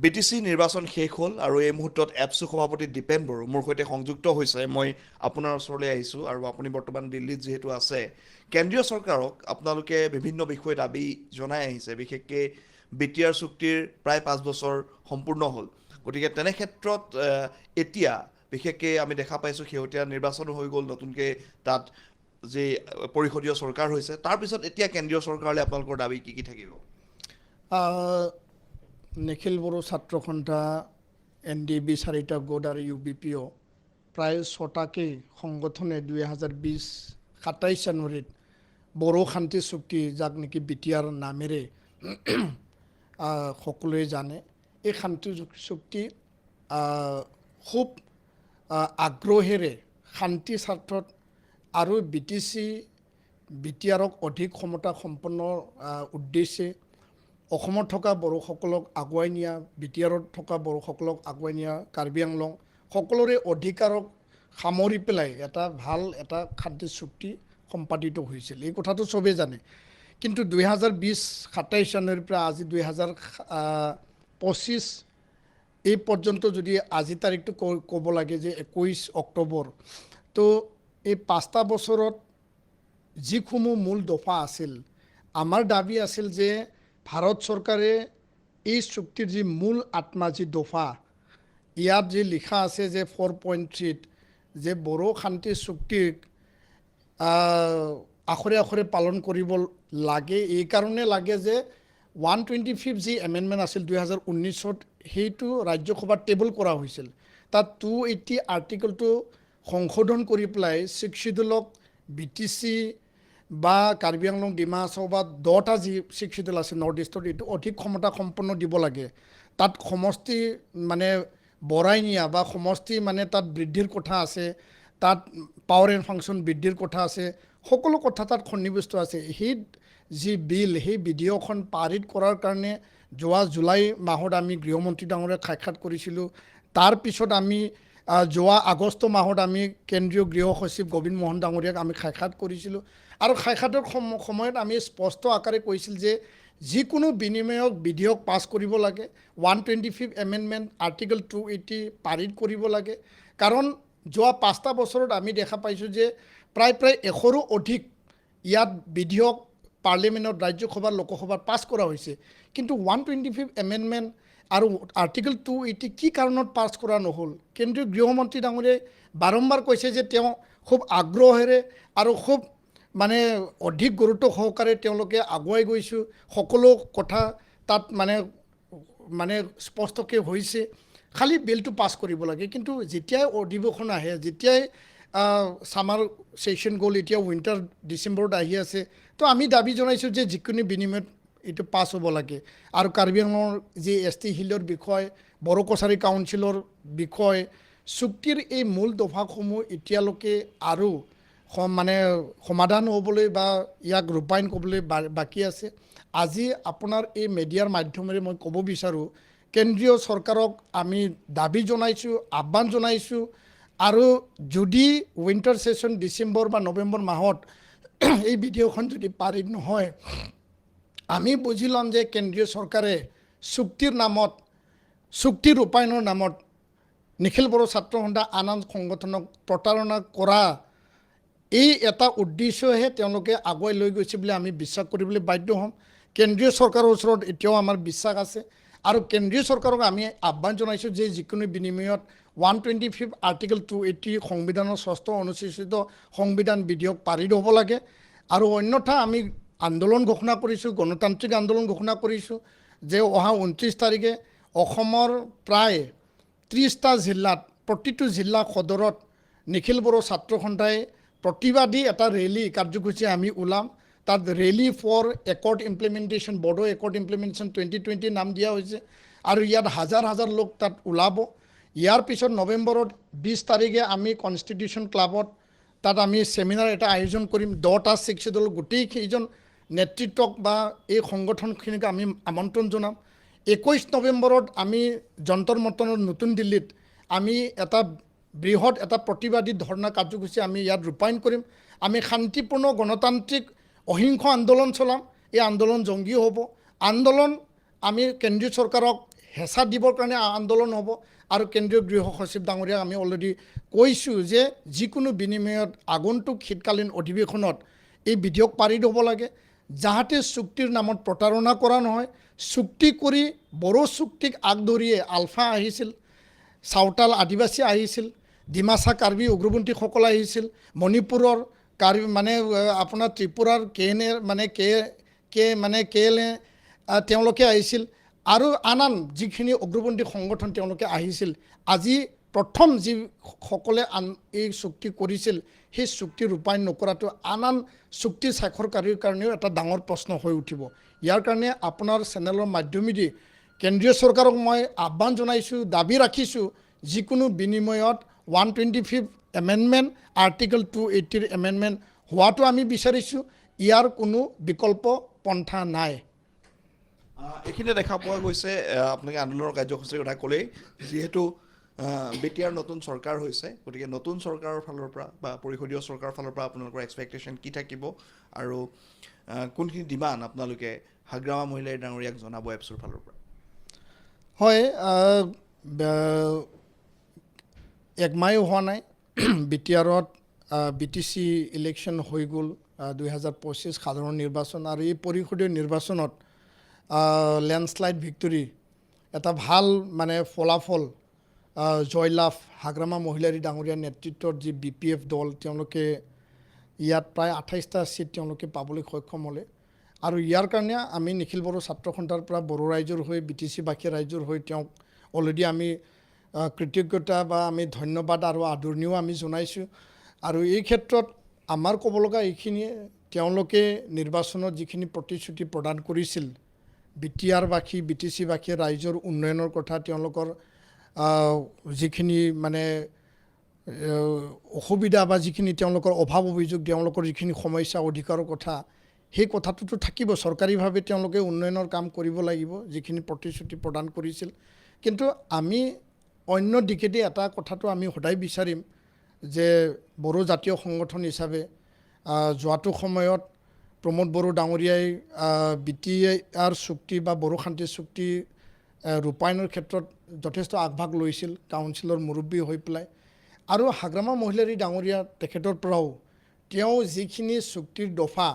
BTC নিৰ্বাচন শেষ হ'ল আৰু এই মুহূৰ্তত এপছু সভাপতি দীপেন বড়ো মোৰ সৈতে সংযুক্ত হৈছে। মই আপোনাৰ ওচৰলৈ আহিছোঁ আৰু আপুনি বৰ্তমান দিল্লীত যিহেতু আছে, কেন্দ্ৰীয় চৰকাৰক আপোনালোকে বিভিন্ন বিষয়ে দাবী জনাই আহিছে, বিশেষকৈ BTR চুক্তিৰ প্ৰায় 5 বছৰ সম্পূৰ্ণ হ'ল। গতিকে তেনে ক্ষেত্ৰত এতিয়া বিশেষকৈ আমি দেখা পাইছোঁ শেহতীয়া নিৰ্বাচনো হৈ গ'ল, নতুনকৈ তাত যি পৰিষদীয় চৰকাৰ হৈছে, তাৰপিছত এতিয়া কেন্দ্ৰীয় চৰকাৰলৈ আপোনালোকৰ দাবী কি থাকিব? নিখিল বড়ো ছাত্ৰ সন্থা, NDB 4টা গোট আৰু UBPO প্ৰায় 6টাকেই সংগঠনে 2020 27 জানুৱাৰীত বড়ো শান্তি চুক্তি, যাক নেকি BTR নামেৰে সকলোৱে জানে, এই শান্তি চুক্তি খুব আগ্ৰহেৰে শান্তি স্বাৰ্থত আৰু BTRক অধিক ক্ষমতা সম্পন্ন উদ্দেশ্যে অসমত থকা বড়োসকলক আগুৱাই নিয়া, BTRত থকা বড়োসকলক আগুৱাই নিয়া, কাৰ্বি আংলং সকলোৰে অধিকাৰক সামৰি পেলাই এটা শান্তি চুক্তি সম্পাদিত হৈছিল। এই কথাটো চবেই জানে। কিন্তু 2020 27 জানুৱাৰীৰ পৰা আজি 2025 এই পৰ্যন্ত যদি আজি তাৰিখটো ক'ব লাগে যে 21 অক্টোবৰ, তো এই 5টা বছৰত যিসমূহ মূল দফা আছিল, আমাৰ দাবী আছিল যে ভাৰত চৰকাৰে এই চুক্তিৰ যি মূল আত্মা, যি দফা, ইয়াত যি লিখা আছে যে 4.3 যে বড়ো শান্তি চুক্তিক আখৰে আখৰে পালন কৰিব লাগে। এইকাৰণে লাগে যে 125 যি এমেণ্ডমেণ্ট আছিল 2019ত, সেইটো ৰাজ্যসভাত টেবল কৰা হৈছিল। তাত 280 আৰ্টিকলটো সংশোধন কৰি পেলাই 6 শিডিউলক BTC বা কাৰ্বি আংলং, ডিমা হাছাও বা 10টা যি 6 শিডিউল আছে নৰ্থ ইষ্টত, এইটো অধিক ক্ষমতা সম্পন্ন দিব লাগে। তাত সমষ্টি মানে বঢ়াই নিয়া বা সমষ্টি মানে তাত বৃদ্ধিৰ কথা আছে, তাত পাৱাৰ এণ্ড ফাংচন বৃদ্ধিৰ কথা আছে, সকলো কথা তাত সন্নিৱিষ্ট আছে। সেই যি বিল, সেই বিধেয়কখন পাৰিত কৰাৰ কাৰণে যোৱা জুলাই মাহত আমি গৃহমন্ত্ৰী ডাঙৰীয়াক সাক্ষাৎ কৰিছিলোঁ। তাৰপিছত আমি যোৱা আগষ্ট মাহত আমি কেন্দ্ৰীয় গৃহ সচিব গোবিন্দ মোহন ডাঙৰীয়াক আমি সাক্ষাৎ কৰিছিলোঁ। আৰু সাক্ষাতৰ সময়ত আমি স্পষ্ট আকাৰে কৈছিল যে যিকোনো বিনিময়ক বিধেয়ক পাছ কৰিব লাগে, 125 এমেণ্ডমেণ্ট আৰ্টিকল 280 পাৰিত কৰিব লাগে। কাৰণ যোৱা 5টা বছৰত আমি দেখা পাইছোঁ যে প্ৰায় 100ৰো অধিক ইয়াত বিধেয়ক পাৰ্লিমেণ্টত, ৰাজ্যসভাত, লোকসভাত পাছ কৰা হৈছে। কিন্তু 125 এমেণ্ডমেণ্ট আৰু আৰ্টিকল 280 কি কাৰণত পাছ কৰা নহ'ল? কেন্দ্ৰীয় গৃহমন্ত্ৰী ডাঙৰীয়াই বাৰম্বাৰ কৈছে যে তেওঁ খুব আগ্ৰহেৰে আৰু খুব মানে অধিক গুৰুত্ব সহকাৰে তেওঁলোকে আগুৱাই গৈছোঁ, সকলো কথা তাত মানে স্পষ্টকৈ হৈছে, খালি বিলটো পাছ কৰিব লাগে। কিন্তু যেতিয়াই অধিৱেশন আহে, যেতিয়াই ছামাৰ ছেশ্যন গ'ল, এতিয়া উইণ্টাৰ ডিচেম্বৰত আহি আছে, তো আমি দাবী জনাইছোঁ যে যিকোনো বিনিময়ত এইটো পাছ হ'ব লাগে। আৰু কাৰ্বি আংলঙৰ যি ST হিলৰ বিষয়, বড়ো কছাৰী কাউন্সিলৰ বিষয়, চুক্তিৰ এই মূল দফাসমূহ এতিয়ালৈকে আৰু মানে সমাধান হ'বলৈ বা ইয়াক ৰূপায়ণ কৰিবলৈ বাকী আছে। আজি আপোনাৰ এই মিডিয়াৰ মাধ্যমেৰে মই ক'ব বিচাৰোঁ, কেন্দ্ৰীয় চৰকাৰক আমি দাবী জনাইছোঁ, আহ্বান জনাইছোঁ, আৰু যদি উইণ্টাৰ ছেশ্যন ডিচেম্বৰ বা নৱেম্বৰ মাহত এই বিধেয়কখন যদি পাৰিত নহয়, আমি বুজি ল'ম যে কেন্দ্ৰীয় চৰকাৰে চুক্তিৰ নামত, চুক্তি ৰূপায়ণৰ নামত নিখিল বড়ো ছাত্ৰ সন্থা আন সংগঠনক প্ৰতাৰণা কৰা এই এটা উদ্দেশ্যহে তেওঁলোকে আগুৱাই লৈ গৈছে বুলি আমি বিশ্বাস কৰিবলৈ বাধ্য হ'ম। কেন্দ্ৰীয় চৰকাৰৰ ওচৰত এতিয়াও আমাৰ বিশ্বাস আছে, আৰু কেন্দ্ৰীয় চৰকাৰক আমি আহ্বান জনাইছোঁ যে যিকোনো বিনিময়ত 125 আৰ্টিকল 280 সংবিধানৰ 6ষ্ঠ অনুসূচিত সংবিধান বিধেয়ক পাৰিত হ'ব লাগে। আৰু অন্যথা আমি আন্দোলন ঘোষণা কৰিছোঁ, গণতান্ত্ৰিক আন্দোলন ঘোষণা কৰিছোঁ যে অহা 29 তাৰিখে অসমৰ প্ৰায় 30টা জিলাত, প্ৰতিটো জিলা সদৰত নিখিল বড়ো ছাত্ৰ সন্থাই প্ৰতিবাদী এটা ৰেলী কাৰ্যসূচী আমি ওলাম। তাত rally for accord implementation, Bodo accord implementation 2020 নাম দিয়া হৈছে, আৰু ইয়াত হাজাৰ হাজাৰ লোক তাত ওলাব। ইয়াৰ পিছত নৱেম্বৰত 20 তাৰিখে আমি কনষ্টিটিউশ্যন ক্লাবত তাত আমি ছেমিনাৰ এটা আয়োজন কৰিম। 10টা 6 শিডিউল গোটেইকেইজন নেতৃত্বক বা এই সংগঠনখিনিক আমি আমন্ত্ৰণ জনাম। 21 নৱেম্বৰত আমি যন্তৰ মন্তৰত নতুন দিল্লীত আমি এটা বৃহৎ এটা প্ৰতিবাদী ধৰ্ণা কাৰ্যসূচী আমি ইয়াত ৰূপায়ণ কৰিম। আমি শান্তিপূৰ্ণ গণতান্ত্ৰিক অহিংস আন্দোলন চলাম। এই আন্দোলন জংগী হ'ব। আন্দোলন আমি কেন্দ্ৰীয় চৰকাৰক হেঁচা দিবৰ কাৰণে আন্দোলন হ'ব আৰু কেন্দ্ৰীয় গৃহ সচিব ডাঙৰীয়াক আমি অলৰেডি কৈছোঁ যে যিকোনো বিনিময়ত আগন্তুক শীতকালীন অধিৱেশনত এই বিধেয়ক পাৰিত হ'ব লাগে যাহাতে চুক্তিৰ নামত প্ৰতাৰণা কৰা নহয় চুক্তি কৰি বড়ো চুক্তিক আগধৰিয়ে আলফা আহিছিল চাওতাল আদিবাসী আহিছিল ডিমাচা কাৰ্বি উগ্ৰপন্থীসকল আহিছিল মণিপুৰৰ কাৰ্বি মানে আপোনাৰ ত্ৰিপুৰাৰ কেএলএ তেওঁলোকে আহিছিল আৰু আন যিখিনি উগ্ৰপন্থী সংগঠন তেওঁলোকে আহিছিল আজি প্ৰথম যিসকলে এই চুক্তি কৰিছিল সেই চুক্তি ৰূপায়ণ নকৰাটো আন চুক্তি স্বাক্ষৰকাৰীৰ কাৰণেও এটা ডাঙৰ প্ৰশ্ন হৈ উঠিব ইয়াৰ কাৰণে আপোনাৰ চেনেলৰ মাধ্যমেদি কেন্দ্ৰীয় চৰকাৰক মই আহ্বান জনাইছোঁ দাবী ৰাখিছোঁ যিকোনো বিনিময়ত 125 এমেণ্ডমেণ্ট আৰ্টিকল 280ৰ এমেণ্ডমেণ্ট হোৱাটো আমি বিচাৰিছোঁ ইয়াৰ কোনো বিকল্প পন্থা নাই এইখিনি দেখা পোৱা গৈছে আপোনালোকে আন্দোলনৰ কাৰ্যসূচীৰ কথা ক'লেই যিহেতু বিটিআৰ নতুন চৰকাৰ হৈছে গতিকে নতুন চৰকাৰৰ ফালৰ পৰা বা পৰিষদীয় চৰকাৰৰ ফালৰ পৰা আপোনালোকৰ এক্সপেক্টেশ্যন কি থাকিব আৰু কোনখিনি ডিমাণ্ড আপোনালোকে হাগ্ৰামা মহিলাই ডাঙৰীয়াক জনাব এপছৰ ফালৰ পৰা হয় একমাহো হোৱা নাই বিটিআৰত BTC ইলেকশ্যন হৈ গ'ল 2025 সাধাৰণ নিৰ্বাচন আৰু এই পৰিষদীয় নিৰ্বাচনত লেণ্ডশ্লাইড ভিক্টৰী এটা ভাল মানে ফলাফল জয়লাভ হাগ্ৰামা মহিলাৰী ডাঙৰীয়াৰ নেতৃত্বত যি BPF দল তেওঁলোকে ইয়াত প্ৰায় 28টা চিট তেওঁলোকে পাবলৈ সক্ষম হ'লে আৰু ইয়াৰ কাৰণে আমি নিখিল বড়ো ছাত্ৰ সন্থাৰ পৰা বড়ো ৰাইজৰ হৈ BTC বাকী ৰাইজৰ হৈ তেওঁক অলৰেডি আমি কৃতজ্ঞতা বা আমি ধন্যবাদ আৰু আদৰণিও আমি জনাইছোঁ আৰু এই ক্ষেত্ৰত আমাৰ ক'ব লগা এইখিনিয়ে তেওঁলোকে নিৰ্বাচনত যিখিনি প্ৰতিশ্ৰুতি প্ৰদান কৰিছিল বিটিআৰ বাসী BTC বাসী ৰাইজৰ উন্নয়নৰ কথা তেওঁলোকৰ যিখিনি মানে অসুবিধা বা যিখিনি তেওঁলোকৰ অভাৱ অভিযোগ তেওঁলোকৰ যিখিনি সমস্যা অধিকাৰৰ কথা সেই কথাটোতো থাকিব চৰকাৰীভাৱে তেওঁলোকে উন্নয়নৰ কাম কৰিব লাগিব যিখিনি প্ৰতিশ্ৰুতি প্ৰদান কৰিছিল কিন্তু আমি অন্য দিশেদি এটা কথাটো আমি সদায় বিচাৰিম যে বড়ো জাতীয় সংগঠন হিচাপে যোৱাটো সময়ত প্ৰমোদ বড়ো ডাঙৰীয়াই BTR চুক্তি বা বড়ো শান্তি চুক্তি ৰূপায়ণৰ ক্ষেত্ৰত যথেষ্ট আগভাগ লৈছিল কাউন্সিলৰ মুৰব্বী হৈ পেলাই আৰু হাগ্ৰামা মহিলাৰী ডাঙৰীয়া তেখেতৰ পৰাও তেওঁ যিখিনি চুক্তিৰ দফা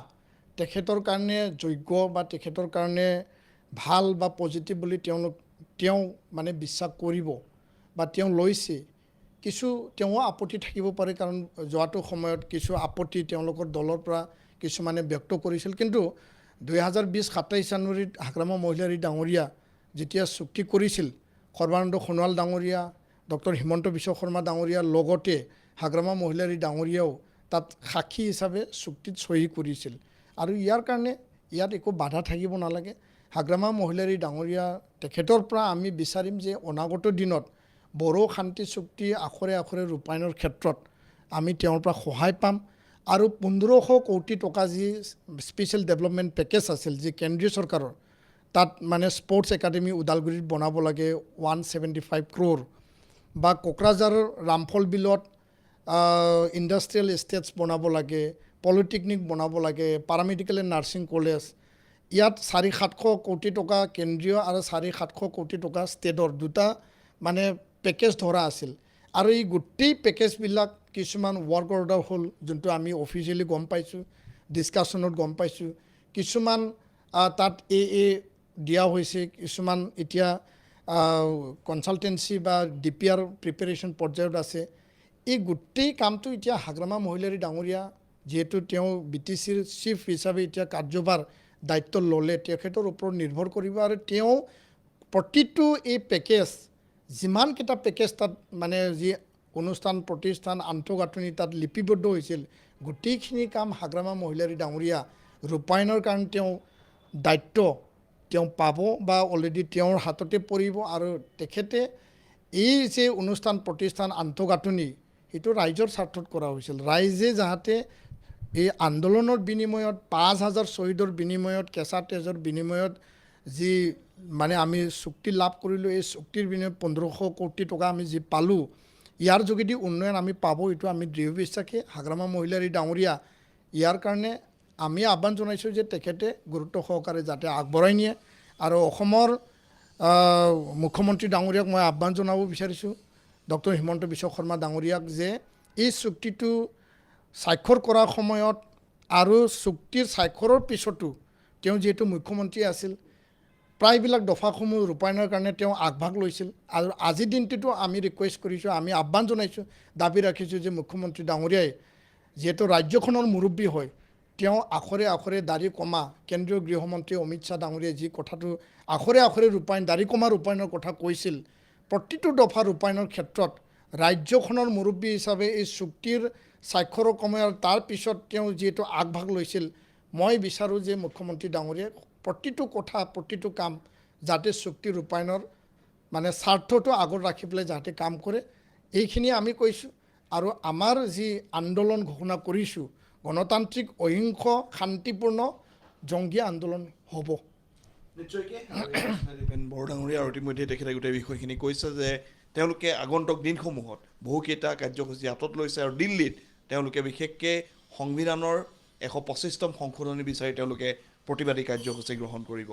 তেখেতৰ কাৰণে যোগ্য বা তেখেতৰ কাৰণে ভাল বা পজিটিভ বুলি তেওঁ মানে বিশ্বাস কৰিব বা তেওঁ লৈছে কিছু তেওঁ আপত্তি থাকিব পাৰে কাৰণ যোৱাটো সময়ত কিছু আপত্তি তেওঁলোকৰ দলৰ পৰা কিছুমানে ব্যক্ত কৰিছিল কিন্তু 2020 27 জানুৱাৰীত হাগ্ৰামা মহিলাৰী ডাঙৰীয়া যেতিয়া চুক্তি কৰিছিল সৰ্বানন্দ সোণোৱাল ডাঙৰীয়া ডক্টৰ হিমন্ত বিশ্ব শৰ্মা ডাঙৰীয়াৰ লগতে হাগ্ৰামা মহিলাৰী ডাঙৰীয়াও তাত সাক্ষী হিচাপে চুক্তিত চহী কৰিছিল আৰু ইয়াৰ কাৰণে ইয়াত একো বাধা থাকিব নালাগে হাগ্ৰামা মহিলাৰী ডাঙৰীয়া তেখেতৰ পৰা আমি বিচাৰিম যে অনাগত দিনত বড়ো শান্তি চুক্তি আখৰে আখৰে ৰূপায়ণৰ ক্ষেত্ৰত আমি তেওঁৰ পৰা সহায় পাম আৰু 1500 কোটি টকা যি স্পেচিয়েল ডেভেলপমেণ্ট পেকেজ আছিল যি কেন্দ্ৰীয় চৰকাৰৰ তাত মানে স্পৰ্টছ একাডেমি ওদালগুৰিত বনাব লাগে 175 ক্ৰ'ৰ বা কোকৰাঝাৰৰ ৰামফল বিলত ইণ্ডাষ্ট্ৰিয়েল এষ্টেটছ বনাব লাগে পলিটেকনিক বনাব লাগে পাৰামেডিকেল এণ্ড নাৰ্ছিং কলেজ ইয়াত 400-700 কোটি টকা কেন্দ্ৰীয় আৰু 400-700 কোটি টকা ষ্টেটৰ দুটা মানে পেকেজ ধৰা আছিল আৰু এই গোটেই পেকেজবিলাক কিছুমান ৱৰ্ক অৰ্ডাৰ হ'ল যোনটো আমি অফিচিয়েলি গম পাইছোঁ ডিছকাশ্যনত গম পাইছোঁ কিছুমান তাত দিয়া হৈছে কিছুমান এতিয়া কনচালটেঞ্চি বা DPR প্ৰিপেৰেশ্যন পৰ্যায়ত আছে এই গোটেই কামটো এতিয়া হাগ্ৰামা মহিলাৰী ডাঙৰীয়া যিহেতু তেওঁ BTCৰ চিফ হিচাপে এতিয়া কাৰ্যভাৰ দায়িত্ব ল'লে তেখেতৰ ওপৰত নিৰ্ভৰ কৰিব আৰু তেওঁ প্ৰতিটো এই পেকেজ যিমানকেইটা পেকেজ তাত মানে যি অনুষ্ঠান প্ৰতিষ্ঠান আন্তঃগাঁথনি তাত লিপিবদ্ধ হৈছিল গোটেইখিনি কাম হাগ্ৰামা মহিলাৰী ডাঙৰীয়া ৰূপায়ণৰ কাৰণে তেওঁ দায়িত্ব তেওঁ পাব বা অলৰেডি তেওঁৰ হাততে পৰিব আৰু তেখেতে এই যে অনুষ্ঠান প্ৰতিষ্ঠান আন্তঃগাঁথনি সেইটো ৰাইজৰ স্বাৰ্থত কৰা হৈছিল ৰাইজে যাতে এই আন্দোলনৰ বিনিময়ত 5000 শ্বহীদৰ বিনিময়ত কেঁচা তেজৰ বিনিময়ত যি মানে আমি চুক্তি লাভ কৰিলোঁ এই চুক্তিৰ বিনিময়ত 1500 কোটি টকা আমি যি পালোঁ ইয়াৰ যোগেদি উন্নয়ন আমি পাব এইটো আমি দৃঢ় বিশ্বাসী হাগ্ৰামা মহিলাৰী ডাঙৰীয়া ইয়াৰ কাৰণে আমি আহ্বান জনাইছোঁ যে তেখেতে গুৰুত্ব সহকাৰে যাতে আগবঢ়াই নিয়ে আৰু অসমৰ মুখ্যমন্ত্ৰী ডাঙৰীয়াক মই আহ্বান জনাব বিচাৰিছোঁ, ডক্টৰ হিমন্ত বিশ্ব শৰ্মা ডাঙৰীয়াক, যে এই চুক্তিটো স্বাক্ষৰ কৰাৰ সময়ত আৰু চুক্তিৰ স্বাক্ষৰৰ পিছতো তেওঁ যিহেতু মুখ্যমন্ত্ৰী আছিল, প্ৰায়বিলাক দফাসমূহ ৰূপায়ণৰ কাৰণে তেওঁ আগভাগ লৈছিল। আৰু আজিৰ দিনটোতো আমি ৰিকুৱেষ্ট কৰিছোঁ, আমি আহ্বান জনাইছোঁ, দাবী ৰাখিছোঁ যে মুখ্যমন্ত্ৰী ডাঙৰীয়াই যিহেতু ৰাজ্যখনৰ মুৰব্বী হয়, তেওঁ আখৰে আখৰে দাড়ি কমা, কেন্দ্ৰীয় গৃহমন্ত্ৰী অমিত শ্বাহ ডাঙৰীয়াই যি কথাটো আখৰে আখৰে দাড়ি কমা ৰূপায়ণৰ কথা কৈছিল, প্ৰতিটো দফা ৰূপায়ণৰ ক্ষেত্ৰত ৰাজ্যখনৰ মুৰব্বী হিচাপে এই চুক্তিৰ স্বাক্ষৰৰ সময়ত তাৰপিছত তেওঁ যিহেতু আগভাগ লৈছিল, মই বিচাৰোঁ যে মুখ্যমন্ত্ৰী ডাঙৰীয়াই প্ৰতিটো কথা, প্ৰতিটো কাম যাতে চুক্তি ৰূপায়ণৰ মানে স্বাৰ্থটো আগত ৰাখি পেলাই যাতে কাম কৰে, এইখিনিয়ে আমি কৈছোঁ। আৰু আমাৰ যি আন্দোলন ঘোষণা কৰিছোঁ, গণতান্ত্ৰিক, অহিংস, শান্তিপূৰ্ণ জংগী আন্দোলন হ'ব। নিশ্চয়কৈ দীপেন বড়ো ডাঙৰীয়া আৰু ইতিমধ্যে তেখেতে গোটেই বিষয়খিনি কৈছে যে তেওঁলোকে আগন্তুক দিনসমূহত বহুকেইটা কাৰ্যসূচী হাতত লৈছে আৰু দিল্লীত তেওঁলোকে বিশেষকৈ সংবিধানৰ 125তম সংশোধনী বিচাৰি তেওঁলোকে প্ৰতিবাদী কাৰ্যসূচী গ্ৰহণ কৰিব।